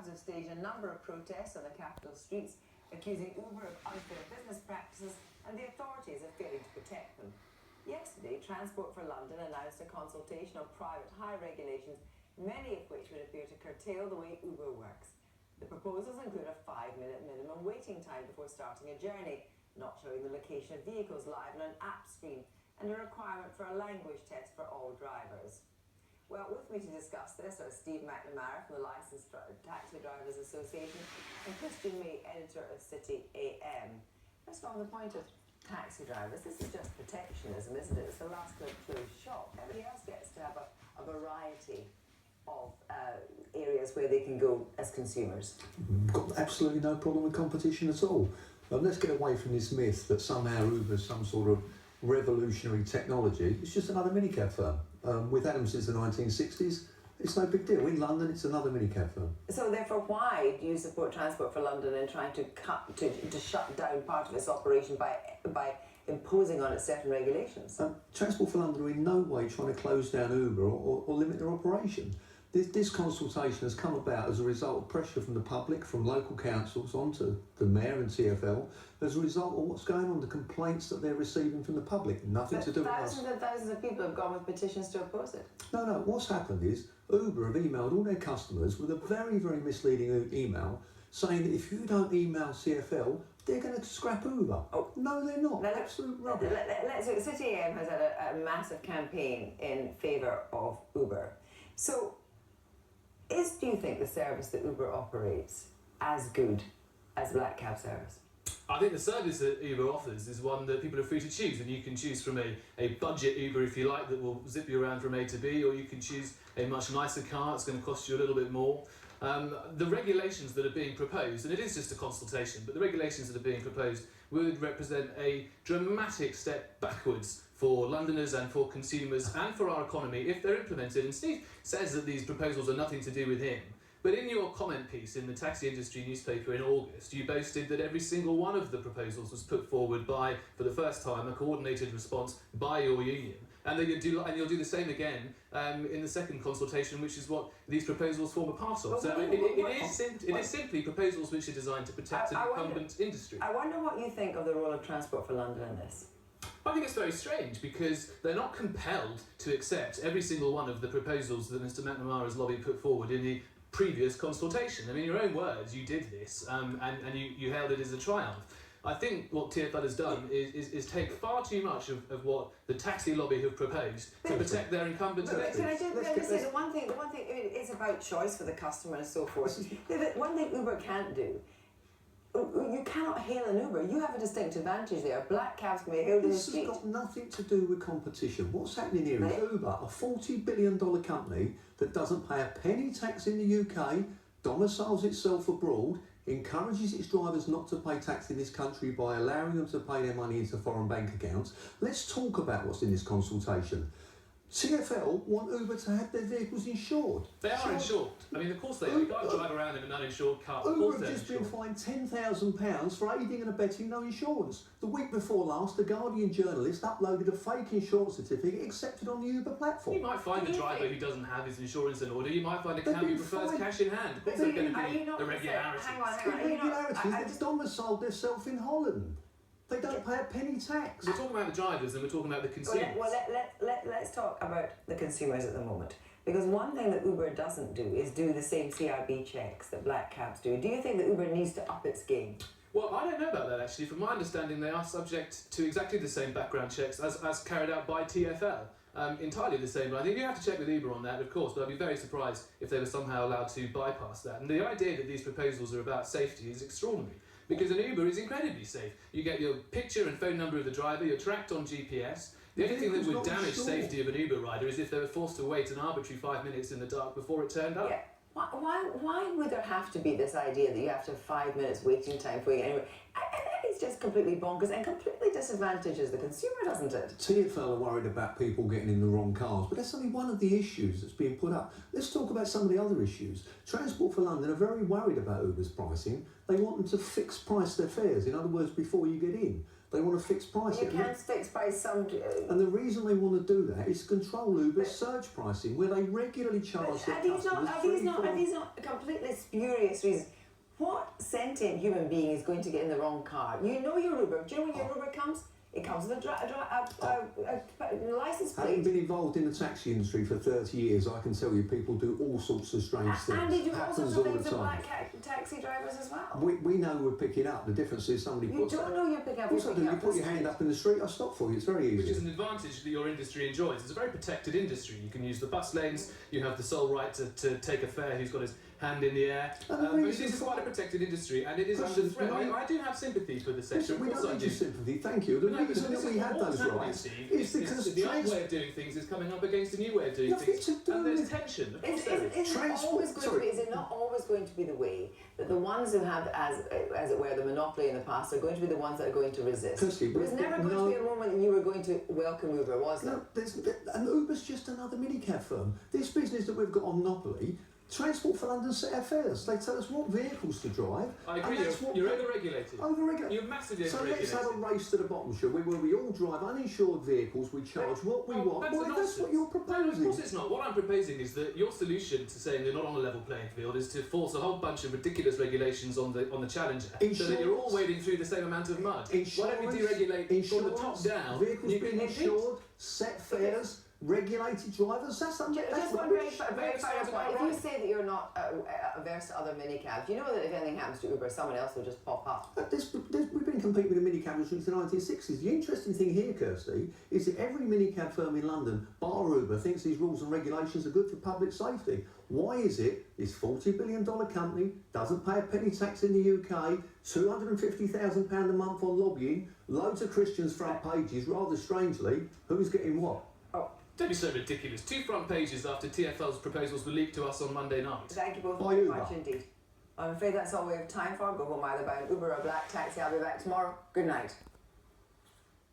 cabs have staged a number of protests on the capital streets, accusing Uber of unfair business practices and the authorities of failing to protect them. Yesterday, Transport for London announced a consultation on private hire regulations, many of which would appear to curtail the way Uber works. The proposals include a 5-minute minimum waiting time before starting a journey, not showing the location of vehicles live on an app screen, and a requirement for a language test for all drivers. Well, with me to discuss this are Steve McNamara from the Licensed Taxi Drivers Association and Kirsty Wark, editor of City AM. First of all, on the point of taxi drivers, this is just protectionism, isn't it? It's the last closed shop. Everybody else gets to have a variety of areas where they can go as consumers. We've got absolutely no problem with competition at all. Let's get away from this myth that somehow Uber is some sort of revolutionary technology. It's just another minicab firm. We've had them since the 1960s. It's no big deal. In London, it's another minicab firm. So therefore, why do you support Transport for London in trying to shut down part of its operation by imposing on it certain regulations? Transport for London are in no way trying to close down Uber or limit their operation. This consultation has come about as a result of pressure from the public, from local councils onto the Mayor and TfL, as a result of what's going on, the complaints that they're receiving from the public. Nothing to do with us. Thousands and thousands of people have gone with petitions to oppose it. No, what's happened is Uber have emailed all their customers with a very, very misleading email saying that if you don't email CFL, they're going to scrap Uber. Oh, no, they're not. Now, absolute rubbish. City AM has had a massive campaign in favour of Uber. So, do you think the service that Uber operates as good as black cab service? I think the service that Uber offers is one that people are free to choose, and you can choose from a budget Uber, if you like, that will zip you around from A to B, or you can choose a much nicer car. It's going to cost you a little bit more. The regulations that are being proposed, and it is just a consultation, but the regulations that are being proposed would represent a dramatic step backwards for Londoners and for consumers and for our economy if they're implemented. And Steve says that these proposals are nothing to do with him. But in your comment piece in the Taxi Industry newspaper in August, you boasted that every single one of the proposals was put forward by, for the first time, a coordinated response by your union. And that you'll do the same again in the second consultation, which is what these proposals form a part of. So it is simply proposals which are designed to protect an incumbent industry. I wonder what you think of the role of Transport for London in this. I think it's very strange because they're not compelled to accept every single one of the proposals that Mr McNamara's lobby put forward in the previous consultation. I mean, in your own words, you did this and you hailed it as a triumph. I think what TfL has done is take far too much of what the taxi lobby have proposed to protect their incumbent electors. Can I just say the one thing, I mean, it's about choice for the customer and so forth. One thing Uber can't do, you cannot hail an Uber. You have a distinct advantage there. Black cabs can be hailed in the street. This has got nothing to do with competition. What's happening here is Uber, a $40 billion company that doesn't pay a penny tax in the UK, domiciles itself abroad, encourages its drivers not to pay tax in this country by allowing them to pay their money into foreign bank accounts. Let's talk about what's in this consultation. TfL want Uber to have their vehicles insured. They are insured. I mean, of course they are. You can't drive around in an uninsured car. Uber have just been fined £10,000 for aiding and abetting no insurance. The week before last, the Guardian journalist uploaded a fake insurance certificate accepted on the Uber platform. You might find a driver who doesn't have his insurance in order. You might find a cab who prefers cash in hand. Of course there are going to be irregularities. Hang on. Irregularities? They've domiciled themselves in Holland. They don't pay a penny tax. We're talking about the drivers and we're talking about the consumers. Let's talk about the consumers at the moment. Because one thing that Uber doesn't do is do the same CRB checks that black cabs do. Do you think that Uber needs to up its game? Well, I don't know about that actually. From my understanding, they are subject to exactly the same background checks as carried out by TfL. Entirely the same, but I think you have to check with Uber on that, of course, but I'd be very surprised if they were somehow allowed to bypass that. And the idea that these proposals are about safety is extraordinary. Because an Uber is incredibly safe. You get your picture and phone number of the driver, you're tracked on GPS. The only thing that would damage safety of an Uber rider is if they were forced to wait an arbitrary 5 minutes in the dark before it turned up. Yeah. Why would there have to be this idea that you have to have 5 minutes waiting time for you anyway? It's just completely bonkers and completely disadvantages the consumer, doesn't it? TfL are worried about people getting in the wrong cars, but that's only one of the issues that's being put up. Let's talk about some of the other issues. Transport for London are very worried about Uber's pricing. They want them to fix price their fares, in other words, before you get in. They want to fix price You it. can't fix price some. And the reason they want to do that is to control Uber's surge pricing, where they regularly charge their customers Are these not completely spurious reasons? What sentient human being is going to get in the wrong car? You know your Uber. Do you know when your Uber comes? It comes with a license plate. Having been involved in the taxi industry for 30 years, I can tell you people do all sorts of strange things. And they do all sorts of things to time. black taxi drivers as well. We know we're picking up. The difference is somebody puts... You don't know you're picking up. Of course I do. You put your hand up in the street, I stop for you. It's very easy. Which is an advantage that your industry enjoys. It's a very protected industry. You can use the bus lanes, you have the sole right to take a fare who's got his hand in the air. This is quite a protected industry, and it is under threat. I do have sympathy for the sector. We don't need your sympathy, thank you. The reason that we have those rights is because the old way of doing things is coming up against a new way of doing things, and there's tension. Of course there is. Is it not always going to be the way that the ones who have, as it were, the monopoly in the past are going to be the ones that are going to resist? Kirsty, There was never going to be a moment when you were going to welcome Uber, was there? No, and Uber's just another minicab firm. This business that we've got on monopoly, Transport for London set our fares. They tell us what vehicles to drive. I agree, you're over-regulated. Over-regulated. You're massively so over-regulated. let's have a race to the bottom, shall we, where we all drive uninsured vehicles, we charge what we want. Well, that's what you're proposing. No, of course it's not. What I'm proposing is that your solution to saying they're not on a level playing field is to force a whole bunch of ridiculous regulations on the challenger, so that you're all wading through the same amount of mud. Why don't we deregulate from the top down? Vehicles being insured, set fares, regulated drivers. That's Just one very final point. If you say that you're not averse to other minicabs, you know that if anything happens to Uber, someone else will just pop up. We've been competing with a minicab since the 1960s. The interesting thing here, Kirsty, is that every minicab firm in London, bar Uber, thinks these rules and regulations are good for public safety. Why is it this $40 billion company doesn't pay a penny tax in the UK, £250,000 a month on lobbying, loads of Christians front pages, rather strangely, who's getting what? Don't be so ridiculous. 2 front pages after TfL's proposals were leaked to us on Monday night. Thank you both very much indeed. I'm afraid that's all we have time for. Go home either by an Uber or a black taxi. I'll be back tomorrow. Good night.